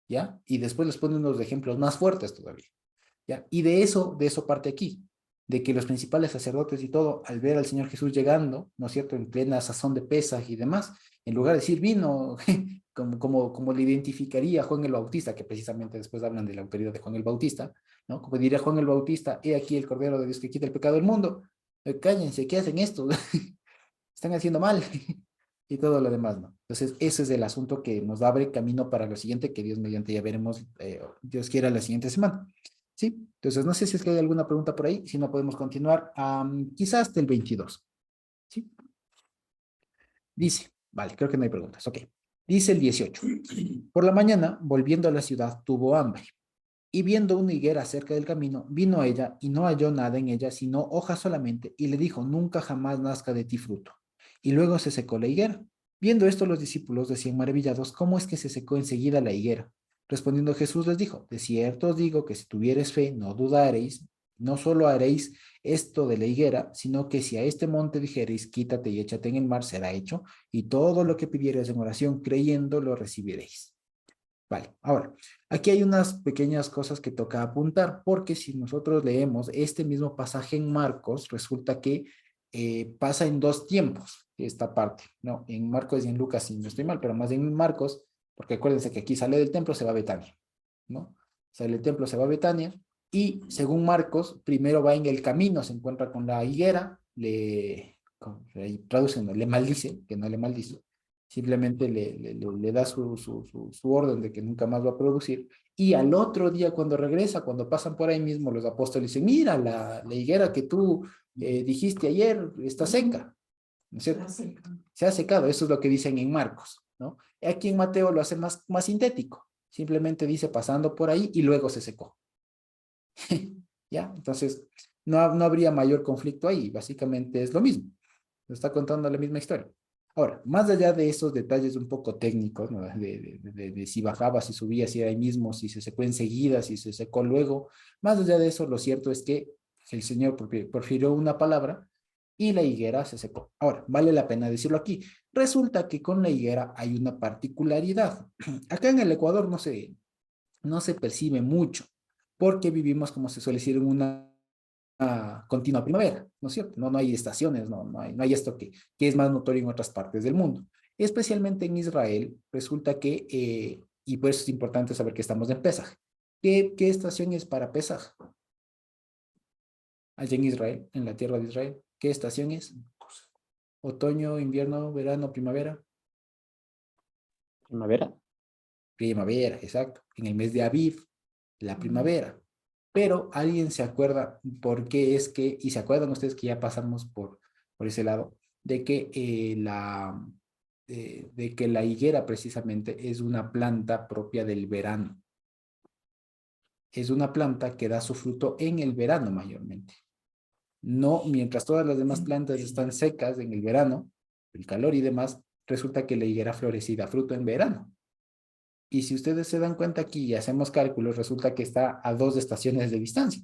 ¿Ya? Y después les ponen unos ejemplos más fuertes todavía. ¿Ya? Y de eso parte aquí, de que los principales sacerdotes y todo, al ver al Señor Jesús llegando, ¿no es cierto?, en plena sazón de Pesaj y demás, en lugar de decir vino, como le identificaría Juan el Bautista, que precisamente después hablan de la autoridad de Juan el Bautista, ¿no? Como diría Juan el Bautista, he aquí el Cordero de Dios que quita el pecado del mundo, cállense, ¿qué hacen esto? Están haciendo mal. Y todo lo demás, ¿no? Entonces, ese es el asunto que nos abre camino para lo siguiente, que Dios mediante ya veremos, Dios quiera, la siguiente semana. ¿Sí? Entonces, no sé si es que hay alguna pregunta por ahí, si no podemos continuar, quizás hasta el 22. ¿Sí? Dice, vale, creo que no hay preguntas, ok. Dice el 18. Por la mañana, volviendo a la ciudad, tuvo hambre. Y viendo una higuera cerca del camino, vino a ella y no halló nada en ella, sino hojas solamente, y le dijo, nunca jamás nazca de ti fruto. Y luego se secó la higuera. Viendo esto, los discípulos decían maravillados, ¿cómo es que se secó enseguida la higuera? Respondiendo Jesús les dijo, de cierto os digo que si tuviereis fe, no dudaréis, no solo haréis esto de la higuera, sino que si a este monte dijereis, quítate y échate en el mar, será hecho, y todo lo que pidiereis en oración, creyendo, lo recibiréis. Vale, ahora, aquí hay unas pequeñas cosas que toca apuntar, porque si nosotros leemos este mismo pasaje en Marcos, resulta que pasa en dos tiempos esta parte, ¿no? En Marcos y en Lucas, si no estoy mal, pero más en Marcos, porque acuérdense que aquí sale del templo, se va a Betania, ¿no? Sale del templo, se va a Betania, y según Marcos, primero va en el camino, se encuentra con la higuera, ahí traducen, le maldice, que no le maldice, simplemente le da su orden de que nunca más va a producir, y al otro día cuando regresa, cuando pasan por ahí mismo, los apóstoles dicen, mira, la higuera que tú dijiste ayer está seca, ¿no es cierto? Se ha secado, eso es lo que dicen en Marcos, ¿no? Aquí en Mateo lo hace más sintético, simplemente dice pasando por ahí y luego se secó. ¿Ya? Entonces, no habría mayor conflicto ahí, básicamente es lo mismo, nos está contando la misma historia. Ahora, más allá de esos detalles un poco técnicos, ¿no? de si bajaba, si subía, si era ahí mismo, si se secó enseguida, si se secó luego, más allá de eso, lo cierto es que el Señor profirió una palabra y la higuera se secó. Ahora, vale la pena decirlo aquí. Resulta que con la higuera hay una particularidad. Acá en el Ecuador no se percibe mucho, porque vivimos, como se suele decir, en una continua primavera, ¿no es cierto? No hay estaciones, no hay esto que es más notorio en otras partes del mundo. Especialmente en Israel, resulta que, y por eso es importante saber que estamos en Pesaj. ¿Qué estación es para Pesaj? Allá en Israel, en la tierra de Israel. ¿Qué estación es? Otoño, invierno, verano, primavera. Primavera. Primavera, exacto. En el mes de Aviv, la primavera. Pero alguien se acuerda por qué es que, y se acuerdan ustedes que ya pasamos por ese lado, de que, de que la higuera precisamente es una planta propia del verano. Es una planta que da su fruto en el verano mayormente. No, mientras todas las demás plantas están secas en el verano, el calor y demás, resulta que la higuera florece y da fruto en verano. Y si ustedes se dan cuenta aquí y hacemos cálculos, resulta que está a 2 estaciones de distancia.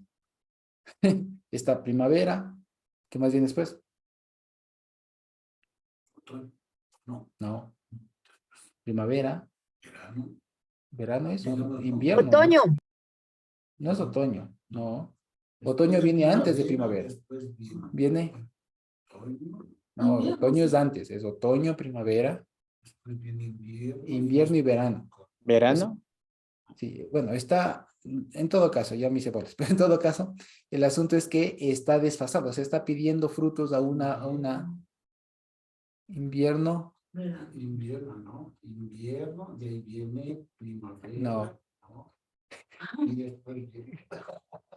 Esta primavera, ¿qué más viene después? No, No, primavera, verano. verano es No. invierno, ¿no? Otoño. No es otoño, no. Otoño viene antes de primavera. Después Viene, otoño, no, Invierno, otoño es sí. antes, es otoño, primavera, después viene invierno. invierno y verano. ¿Verano? Sí, bueno, está, en todo caso, ya me hice bolas, pero en todo caso, el asunto es que está desfasado, se está pidiendo frutos a una invierno, Verano. Invierno, ¿no? Invierno, de ahí viene primavera. no, ¿no? Y después viene-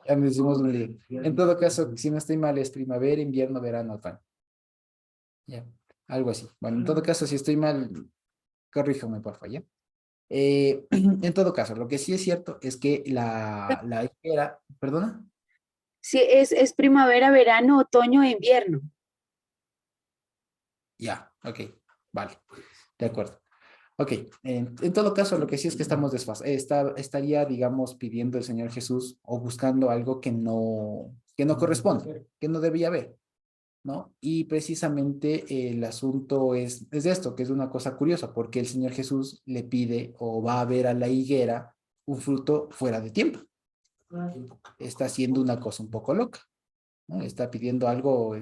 ya me decimos un lío. En todo caso, si no estoy mal, es primavera, invierno, verano, otoño. Ya, algo así. Bueno, en todo caso, si estoy mal, corríjame, por favor, ¿ya? En todo caso, lo que sí es cierto es que la higuera, ¿perdona? Sí, es primavera, verano, otoño e invierno. Ya, ok, vale, de acuerdo. Ok, en todo caso, lo que sí es que estamos desfasados, estaría, digamos, pidiendo el Señor Jesús o buscando algo que no corresponde, que no debía haber, ¿no? Y precisamente el asunto es esto, que es una cosa curiosa, porque el Señor Jesús le pide o va a ver a la higuera un fruto fuera de tiempo. Está haciendo una cosa un poco loca, ¿no? Está pidiendo algo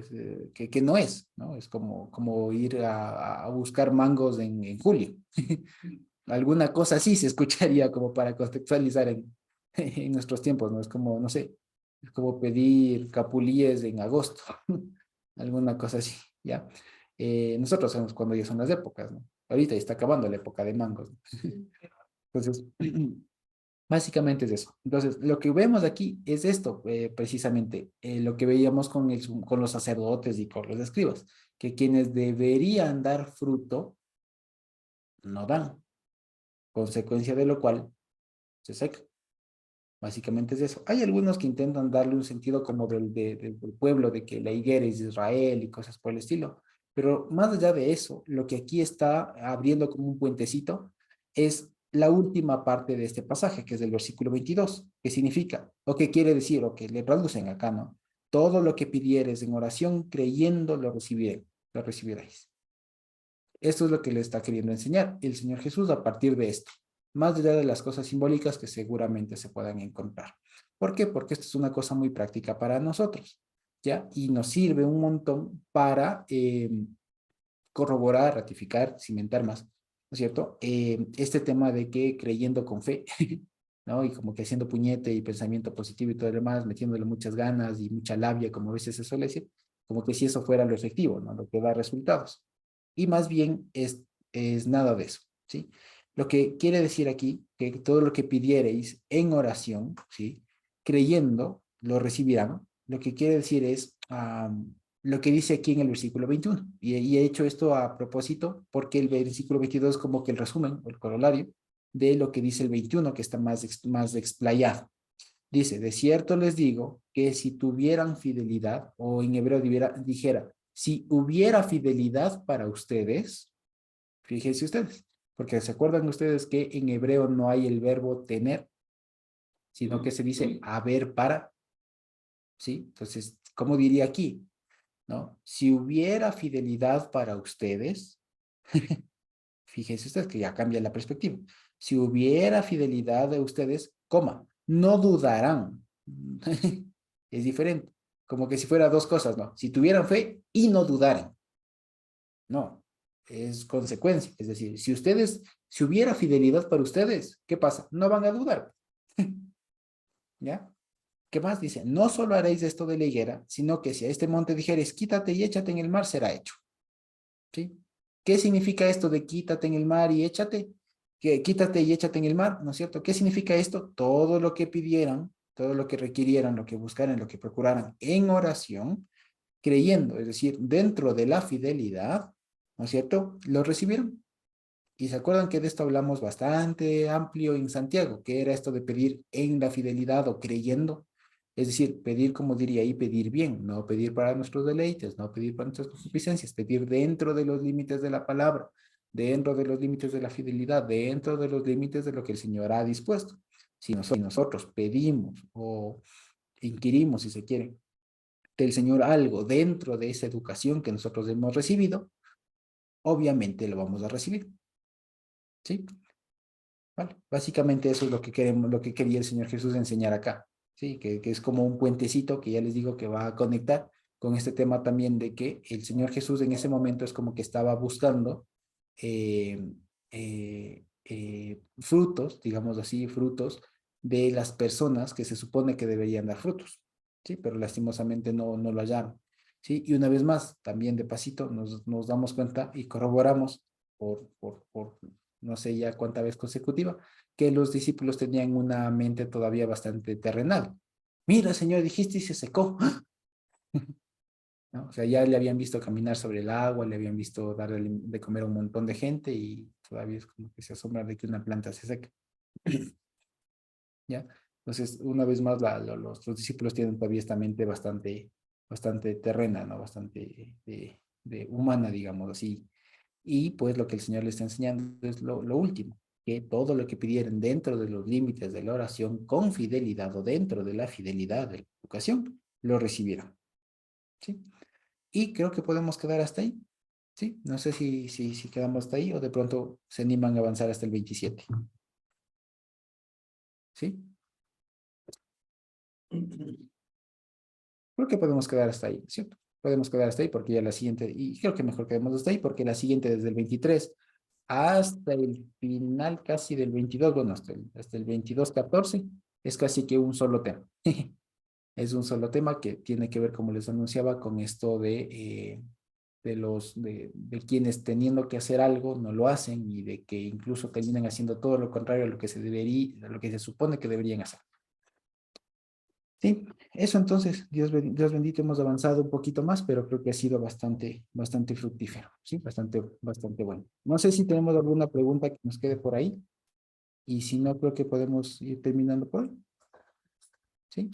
que no es, ¿no? Es como ir a buscar mangos en julio. Alguna cosa así se escucharía como para contextualizar en nuestros tiempos, ¿no? Es como, no sé, es como pedir capulíes en agosto, alguna cosa así, ¿ya? Nosotros sabemos cuándo ya son las épocas, ¿no? Ahorita ya está acabando la época de mangos, ¿no? Entonces, básicamente es eso. Entonces, lo que vemos aquí es esto, precisamente, lo que veíamos con los sacerdotes y con los escribas, que quienes deberían dar fruto, no dan, consecuencia de lo cual se seca. Básicamente es eso. Hay algunos que intentan darle un sentido como del pueblo, de que la higuera es Israel y cosas por el estilo, pero más allá de eso, lo que aquí está abriendo como un puentecito es la última parte de este pasaje, que es del versículo 22, que significa, o que quiere decir, o que le traducen acá, ¿no? Todo lo que pidieres en oración, creyendo, lo recibiréis. Esto es lo que le está queriendo enseñar el Señor Jesús a partir de esto, más allá de las cosas simbólicas que seguramente se puedan encontrar. ¿Por qué? Porque esto es una cosa muy práctica para nosotros, ¿ya? Y nos sirve un montón para corroborar, ratificar, cimentar más, ¿no es cierto? Este tema de que creyendo con fe, ¿no? Y como que haciendo puñete y pensamiento positivo y todo lo demás, metiéndole muchas ganas y mucha labia, como a veces se suele decir, como que si eso fuera lo efectivo, ¿no? Lo que da resultados. Y más bien es nada de eso, ¿sí? Lo que quiere decir aquí, que todo lo que pidiereis en oración, ¿sí? Creyendo, lo recibirán. Lo que quiere decir es lo que dice aquí en el versículo 21. Y he hecho esto a propósito porque el versículo 22 es como que el resumen, o el corolario, de lo que dice el 21, que está más explayado. Dice, de cierto les digo que si tuvieran fidelidad, o en hebreo dijera, si hubiera fidelidad para ustedes, fíjense ustedes, porque se acuerdan ustedes que en hebreo no hay el verbo tener, sino que se dice haber para, ¿sí? Entonces, ¿cómo diría aquí? ¿No? Si hubiera fidelidad para ustedes, fíjense ustedes que ya cambia la perspectiva. Si hubiera fidelidad de ustedes, coma, no dudarán. Es diferente. Como que si fuera dos cosas, ¿no? Si tuvieran fe y no dudaran. No, es consecuencia. Es decir, si hubiera fidelidad para ustedes, ¿qué pasa? No van a dudar. ¿Ya? ¿Qué más dice? No solo haréis esto de la higuera, sino que si a este monte dijeres, quítate y échate en el mar, será hecho. ¿Sí? ¿Qué significa esto de quítate en el mar y échate? Que quítate y échate en el mar, ¿no es cierto? ¿Qué significa esto? Todo lo que pidieran, todo lo que requirieran, lo que buscaran, lo que procuraran en oración, creyendo, es decir, dentro de la fidelidad, ¿no es cierto? Lo recibieron. Y se acuerdan que de esto hablamos bastante amplio en Santiago, que era esto de pedir en la fidelidad o creyendo. Es decir, pedir, como diría ahí, pedir bien, no pedir para nuestros deleites, no pedir para nuestras concupiscencias, pedir dentro de los límites de la palabra, dentro de los límites de la fidelidad, dentro de los límites de lo que el Señor ha dispuesto. Si nosotros pedimos o inquirimos, si se quiere, del Señor algo dentro de esa educación que nosotros hemos recibido, obviamente lo vamos a recibir. ¿Sí? Vale. Básicamente eso es lo que queremos, lo que quería el Señor Jesús enseñar acá. ¿sí? Que es como un puentecito que ya les digo que va a conectar con este tema también de que el Señor Jesús en ese momento es como que estaba buscando eh, frutos, digamos así, frutos de las personas que se supone que deberían dar frutos, ¿sí? Pero lastimosamente no lo hallaron, ¿sí? Y una vez más, también de pasito, nos damos cuenta y corroboramos por no sé ya cuánta vez consecutiva, que los discípulos tenían una mente todavía bastante terrenal. Mira, Señor, dijiste y se secó. ¿No? O sea, ya le habían visto caminar sobre el agua, le habían visto darle de comer a un montón de gente y todavía es como que se asombra de que una planta se seca. ¿Ya? Entonces, una vez más, los discípulos tienen todavía esta mente bastante terrena, ¿no? Bastante de humana, digamos así. Y pues lo que el Señor les está enseñando es lo último, que todo lo que pidieran dentro de los límites de la oración con fidelidad o dentro de la fidelidad de la educación, lo recibieron. ¿Sí? Y creo que podemos quedar hasta ahí. ¿Sí? No sé si quedamos hasta ahí o de pronto se animan a avanzar hasta el 27. ¿Sí? Creo que podemos quedar hasta ahí, ¿cierto? Podemos quedar hasta ahí porque ya la siguiente, y creo que mejor quedemos hasta ahí porque la siguiente desde el 23 hasta el final casi del 22, bueno, hasta el 22-14, es casi que un solo tema. Es un solo tema que tiene que ver, como les anunciaba, con esto de quienes teniendo que hacer algo no lo hacen y de que incluso terminan haciendo todo lo contrario a lo que se debería, a lo que se supone que deberían hacer. Sí, eso entonces, Dios bendito, hemos avanzado un poquito más, pero creo que ha sido bastante fructífero, sí, bastante bueno. No sé si tenemos alguna pregunta que nos quede por ahí, y si no, creo que podemos ir terminando por hoy. ¿Sí?